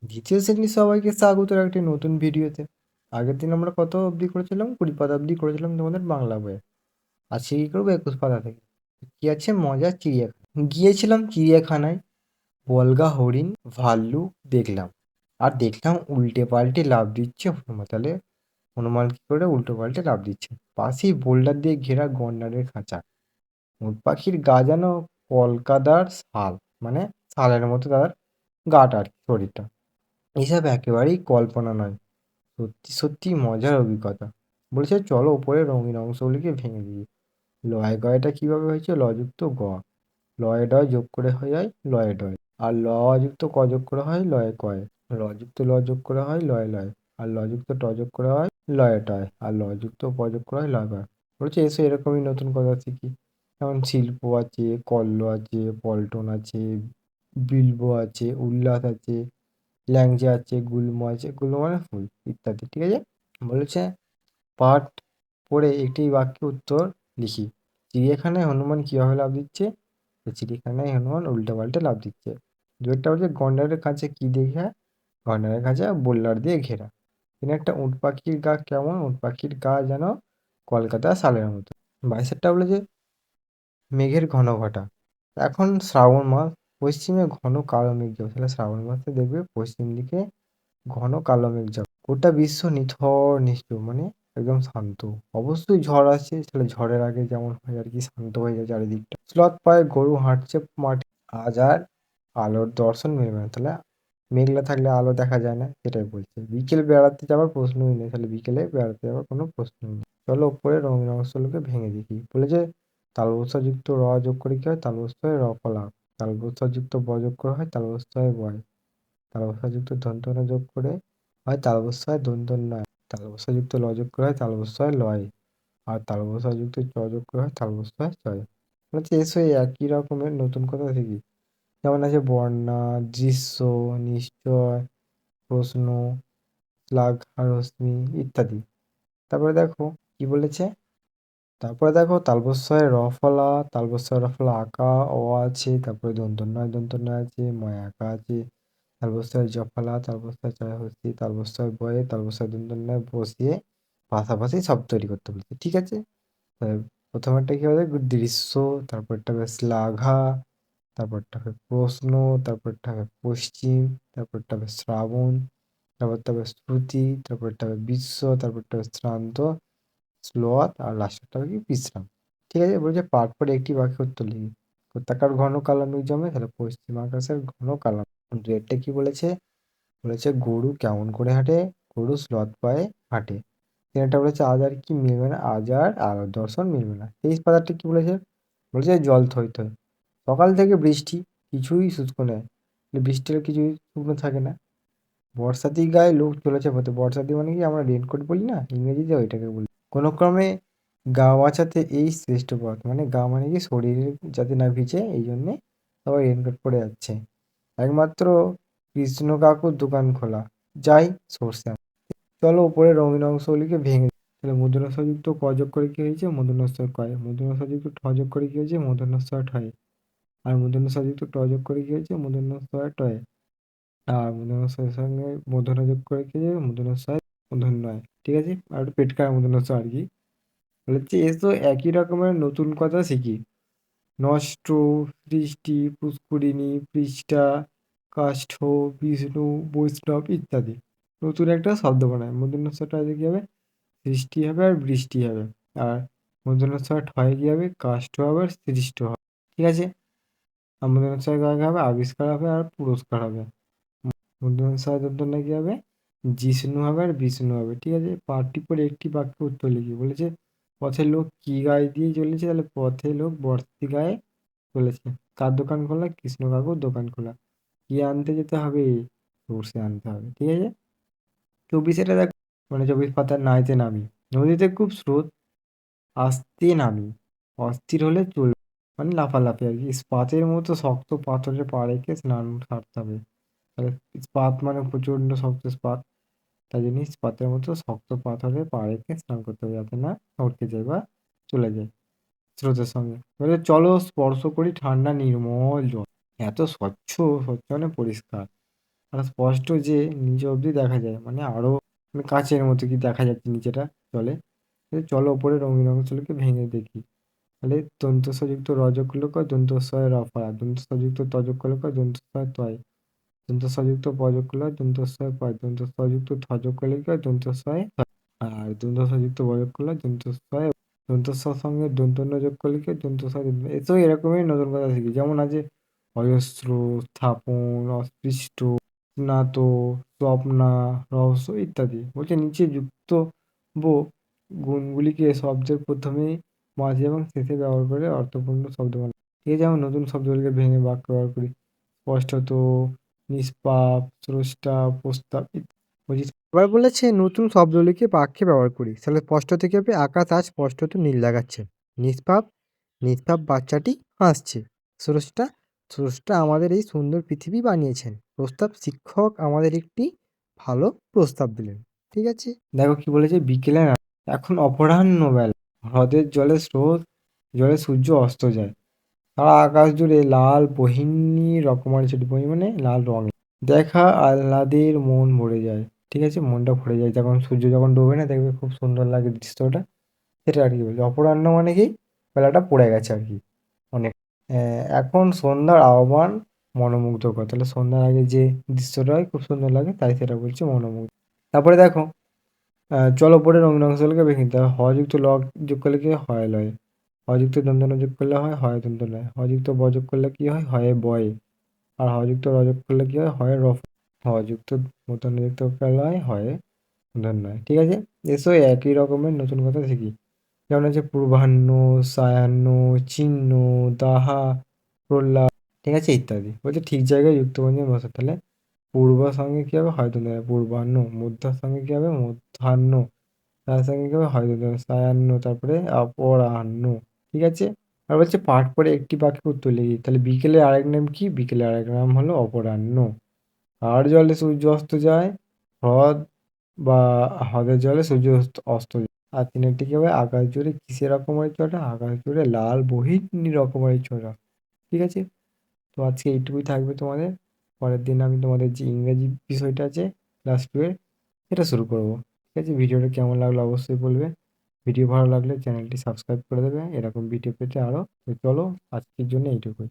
দ্বিতীয় শ্রেণীর সবাইকে স্বাগত একটি নতুন ভিডিওতে। আগের দিন আমরা কত অবধি করেছিলাম? 20 পাতা অবধি করেছিলাম তোমাদের বাংলা বইয়ে। আজকে কি করবো? 21 পাতা থেকে। কি আছে মজার চিড়িয়াখানা। গিয়েছিলাম চিড়িয়াখানায়, বলগা হরিণ, ভাল্লুক দেখলাম। আর দেখলাম উল্টে পাল্টে লাফ দিচ্ছে হনুমান। তাহলে হনুমান কি করে উল্টো পাল্টে লাফ দিচ্ছে? পাশেই বোল্ডার দিয়ে ঘেরা গন্ডারের খাঁচা। উট পাখির গা যেন কলকাতার শাল, মানে শালের মতো তার গাটা আর কি, শরীরটা। এসব একেবারেই কল্পনা নয়, সত্যি সত্যি মজার অভিজ্ঞতা। বলেছে চলো ওপরে রঙিন অংশগুলিকে ভেঙে দিই। লয় গয়টা কিভাবে হয়েছে? লযুক্ত গ, লয় ডয় যোগ করে হয়ে যায় লয় ডয়। আর ল যুক্ত ক যোগ করে হয় লয় কয়। যুক্ত ল যোগ করে হয় লয় লয়। আর যুক্ত ট যোগ করে হয় লয় টয়। আর যুক্ত প যোগ করে হয় লয় কয়। বলছে এসো এরকমই নতুন কথা শিখি। যেমন শিল্প আছে, কল্ল আছে, পল্টন আছে, বিল্ব আছে, উল্লাস আছে, ল্যাংচা আছে, গুল্ম আছে, গুল্ম মানে ফুল ইত্যাদি। ঠিক আছে? বলেছে পাঠ পড়ে একটি বাক্যে উত্তর লিখি। চিড়িয়াখানায় হনুমান কিভাবে লাফ দিচ্ছে? তো চিড়িয়াখানায় হনুমান উল্টে পাল্টে লাফ দিচ্ছে। দুয়েরটা বলছে গন্ডারের কাছে কি দেখে? গন্ডারের কাছে বোল্লার দিয়ে ঘেরা। তিনি একটা উট পাখির গা কেমন? উট পাখির গা যেন কলকাতা শালের মতো। বাইশেরটা বলেছে মেঘের ঘন ঘটা। এখন শ্রাবণ মাস, পশ্চিমে ঘন কালো মেঘ যাবে। তাহলে শ্রাবণ মাসে দেখবে পশ্চিম দিকে ঘন কালো মেঘ যাবে। গোটা বিশ্ব নিথর নিষ্ঠুর, মানে একদম শান্ত। অবশ্যই ঝড় আসছে, তাহলে ঝড়ের আগে যেমন হয় আর কি, শান্ত হয়ে যায় চারিদিকটা। স্লথ পায়ে গরু হাঁটছে মাঠে। আজ আর আলোর দর্শন মিলবে না। তাহলে মেঘলা থাকলে আলো দেখা যায় না, সেটাই বলছে। বিকেল বেড়াতে যাওয়ার প্রশ্নই নেই, তাহলে বিকেলে বেড়াতে যাওয়ার কোনো প্রশ্নই নেই। চলো উপরে রঙিন অংশগুলোকে ভেঙে দেখি। বলেছে তালবস্যা যুক্ত র যোগ করে কি হয়? তালবস্যা হয় র ফলা। তালবস্যা যুক্ত ব যোগ করা হয় তালবস্যা হয় বয়। তালবস্যাযুক্ত দন্তন্য যোগ করে হয় তালবস্যায় দন্তন্যয়। তালবস্যাযুক্ত ল যোগ করে হয় তালবস্যায় লয়। আর তালবস্যাযুক্ত চ যোগ করে হয় তালবস্যায় চয়। হচ্ছে এসো এই একই রকমের নতুন কথা শিখি। যেমন আছে বর্ণা, দৃশ্য, নিশ্চয়, প্রশ্ন, শ্লাঘা, রশ্মি ইত্যাদি। তারপরে দেখো কি বলেছে। তারপরে দেখো তালবস্যায় র ফলা, তালবস্যায় র ফলা আঁকা, অ আছে, তারপরে দন্তন্বয় আছে, ময় আঁকা আছে। তালবস্যায় জ ফলা, তালবস্যায় চয় হস্তি, তালবস্যায় বয়ে, তালবস্যায় দন্তন্বয় বসিয়ে পাশাপাশি সব তৈরি করতে বলছে। ঠিক আছে? প্রথমেরটা কি হবে? দৃশ্য, তারপরটা হবে শ্লাঘা, তারপরটা হবে প্রশ্ন, তারপরটা হবে পশ্চিম, তারপরটা হবে শ্রাবণ, তারপরটা হবে শ্রুতি, তারপরটা হবে বিশ্ব, তারপরটা হবে শ্রান্ত, স্লোয়াত, আর লাস্টেরটা হবে কি বিশ্রাম। ঠিক আছে? বলছে পাঠ পরে একটি বাক্যে উত্তর লিখি। কোথাকার ঘন কালো মেঘ জমে? তাহলে পশ্চিম আকাশের ঘন কালো। রেটটা কি বলেছে? বলেছে গরু কেমন করে হাঁটে? গরু স্লথ পায়ে হাঁটে। এটা বলেছে আজ আর কি মিলবে না? আজ আর আলোর দর্শন মিলবে না। 23 পাতাটা কি বলেছে? বলেছে জল থই থই। সকাল থেকে বৃষ্টি, কিছুই শুষ্ক নয়। বৃষ্টি হলে কিছুই শুকনো থাকে না। বর্ষাতি গায়ে লোক চলেছে পথে। বর্ষাতি মানে কি আমরা রেনকোট বলি না ইংরেজিতে, ওইটাকে বলি। কোনো ক্রমে গা বাঁচাতে এই শ্রেষ্ঠ পথ, মানে গা মানে কি শরীর যাতে না ভিজে, এই জন্যে সবাই রেনকোট পরে যাচ্ছে। একমাত্র কৃষ্ণ কাকুর দোকান খোলা, যাই সরষে আনতে। চলো উপরে রঙিন অংশগুলিকে ভেঙে দিই। তাহলে মূর্ধন্যস্বরযুক্ত ক যোগ করে কি হয়েছে? মূর্ধন্যস্বর কয়। মূর্ধন্যস্বরযুক্ত ঠ যোগ করে কি হয়েছে? মূর্ধন্যস্বর ঠয়। আর মূর্ধন্যস্বরযুক্ত ট যোগ করে কি হয়েছে? মূর্ধন্যস্বর টয়। আর মূর্ধন্যস্বরের সঙ্গে মূর্ধন্য যোগ করে কি হয়েছে? মূর্ধন্যস্বর মূর্ধন্যয়। ঠিক আছে? আর একটু পেট খারাপ মূর্ধন্যস্বর আর কি। বলেছে এসো একই রকমের নতুন কথা শিখি। নষ্ট, সৃষ্টি, পুষ্করিণী, পৃষ্ঠা, কাষ্ঠ, বিষ্ণু, বৈষ্ণব ইত্যাদি। নতুন একটা শব্দ বানায়। মূর্ধন্যস্বরটা আছে কি হবে? সৃষ্টি হবে আর বৃষ্টি হবে। আর মূর্ধন্যস্বর ঠয়ে কি হবে? কাষ্ঠ হবে আর সৃষ্ট হবে। ঠিক আছে? আর মূর্ধন্যস্বর আগে হবে আবিষ্কার হবে আর পুরস্কার হবে। মূর্ধন্যস্বর দন্তন্য কি হবে? জিষ্ণু হবে আর বিষ্ণু হবে। ঠিক আছে? পাঠটি পড়ে একটি বাক্যে উত্তর লিখি। বলেছে পথের লোক কি গায়ে দিয়ে চলেছে? তাহলে পথে লোক বর্ষি গায়ে চলেছে। কার দোকান খোলা? কৃষ্ণ কাকুর দোকান খোলা। কি আনতে যেতে হবে? সর্ষে আনতে হবে। ঠিক আছে? 24 দেখ, মানে 24 পাতার নাইতে নামি। নদীতে খুব স্রোত, আস্তে নামি। অস্থির হলে চলবে, মানে লাফালাফি আর কি। ইস্পাতের মতো শক্ত পাথরের পা রেখে স্নান সারতে হবে। তাহলে ইস্পাত মানে প্রচণ্ড শক্ত ইস্পাত, তাই জন্য ইস্পাতের মতো শক্ত পাথরে পা রেখে স্নান করতে হবে, যাতে না সটকে যায় বা চলে যায় স্রোতের সঙ্গে। এবারে চলো স্পর্শ করি ঠান্ডা নির্মল জল। এত স্বচ্ছ, স্বচ্ছ মানে পরিষ্কার। আর স্পষ্ট যে নিচে অবধি দেখা যায়, মানে আরো মানে কাচের মতো কি দেখা যাচ্ছে নিচেটা জলে। চলো ওপরে রঙিন অংশগুলোকে ভেঙে দেখি। তাহলে যুক্ত রজকগুলোকে দন্তস্বয় রফা, দন্তস্বযুক্ত তজকগুলোকে দন্তস্বয় তয়, দন্তস্বযুক্ত পজকগুলো দন্তস্বয় পয়, দন্তস্বযুক্ত থজকগুলোকে দন্তস্বয় থয়। আর দন্তস্বযুক্ত বজকগুলো দন্তস্বয়, দন্তস্বর সঙ্গে দন্তন্য যোগ করলে দন্তস্বয় এতেও এরকমই নতুন কথা শিখি। যেমন আছে অজস্র, স্থাপন, অস্পৃষ্ট, স্নাত, স্বপ্না, রহস্য ইত্যাদি। বলছে নিচে যুক্ত গুণগুলিকে শব্দের প্রথমেই, মাঝে এবং শেষে ব্যবহার করে অর্থপূর্ণ শব্দ বানায়। ঠিক আছে, যেমন নতুন শব্দগুলিকে ভেঙে বাক্য ব্যবহার করি। স্পষ্টত, নিষ্পাপ, স্রষ্টা, প্রস্তাব বলছি। এবার বলেছে নতুন শব্দগুলিকে বাক্যে ব্যবহার করি। তাহলে স্পষ্ট থেকে হবে আকাশ আজ স্পষ্টত নীল দেখাচ্ছে। নিষ্পাপ, নিষ্পাপ বাচ্চাটি হাসছে। স্রষ্টা, স্রষ্টা আমাদের এই সুন্দর পৃথিবী বানিয়েছেন। প্রস্তাব, শিক্ষক আমাদের একটি ভালো প্রস্তাব দিলেন। ঠিক আছে, দেখো কি বলেছে, বিকেলে না, এখন অপরাহ্ন বেলা, হ্রদের জলে স্রোত, জলে সূর্য অস্ত যায়। সারা আকাশ জুড়ে লাল বহিনী রকমারি ছুটি, বহি মানে লাল রঙ দেখা আহ্লাদের মন ভরে যায়। ঠিক আছে, মনটা ভরে যায় যখন সূর্য যখন ডোবে না, দেখবে খুব সুন্দর লাগে দৃশ্যটা। সেটা আর কি বলছে, অপরাহ্ন মানে কি, বেলাটা পড়ে গেছে আর কি অনেক। এখন সন্ধ্যার আহ্বান মনোমুগ্ধকর। তাহলে সন্ধ্যার আগে যে দৃশ্যটা হয় খুব সুন্দর লাগে, তাই সেটা বলছে মনোমুগ্ধ। তারপরে দেখো, চলো পরে রঙিন অংশগুলোকে বেঁকে নিতে হবে। হযুক্ত ল যোগ করলে কি হয়, হয় লয়। হযুক্ত দন্তন্য যোগ করলে হয়, হয় দন্ত লয়। হযুক্ত ব যোগ করলে কি হয়, হয়ে বয়। আর হযুক্ত র যোগ করলে কি হয়, হয় রফ। হযুক্ত মূর্ধন্য যুক্ত করলে হয়, হয় মূর্ধন্যয়। ঠিক আছে, এসো একই রকমের নতুন কথা শিখি। যেমন হচ্ছে পূর্বাহ্ন, সায়াহ্ন, চিহ্ন, দাহা, প্রহ্লাদ, ঠিক আছে ইত্যাদি। বলছে ঠিক জায়গায় যুক্তবন্ধনী বসে। তাহলে পূর্ব সঙ্গে কি হবে, হয় দন্ত, পূর্বাহ্ন। মধ্যার সঙ্গে কি হবে, মধ্যাহ্ন। তার সঙ্গে কি হবে, হয় দন্ত, সায়াহ্ন। তারপরে অপরাহ্ন। ঠিক আছে, আর বলছে পাঠ করে একটি বাক্যে উত্তর লিখি। তাহলে বিকেলে আরেক নাম কি, বিকেলে আরেক নাম হলো অপরাহ্ন। আর জলে সূর্য অস্ত যায়, হ্রদ বা হ্রদের জলে সূর্য অস্ত যায়। আর তিনেরটি কি হবে, আকাশ জুড়ে কিসের রকমারি ছটা, আকাশ জুড়ে লাল বহিনী রকমারি ছটা। ঠিক আছে, তো আজকে এইটুকুই থাকবে তোমাদের। পরের দিন আমি তোমাদের যে ইংরেজি বিষয়টা আছে ক্লাস 2 এর, সেটা শুরু করবো। ঠিক আছে, ভিডিওটা কেমন লাগলো অবশ্যই বলবে। ভিডিও ভালো লাগলে চ্যানেলটি সাবস্ক্রাইব করে দেবে এরকম ভিডিও পেতে আরও। তো চলো, আজকের জন্য এইটুকুই।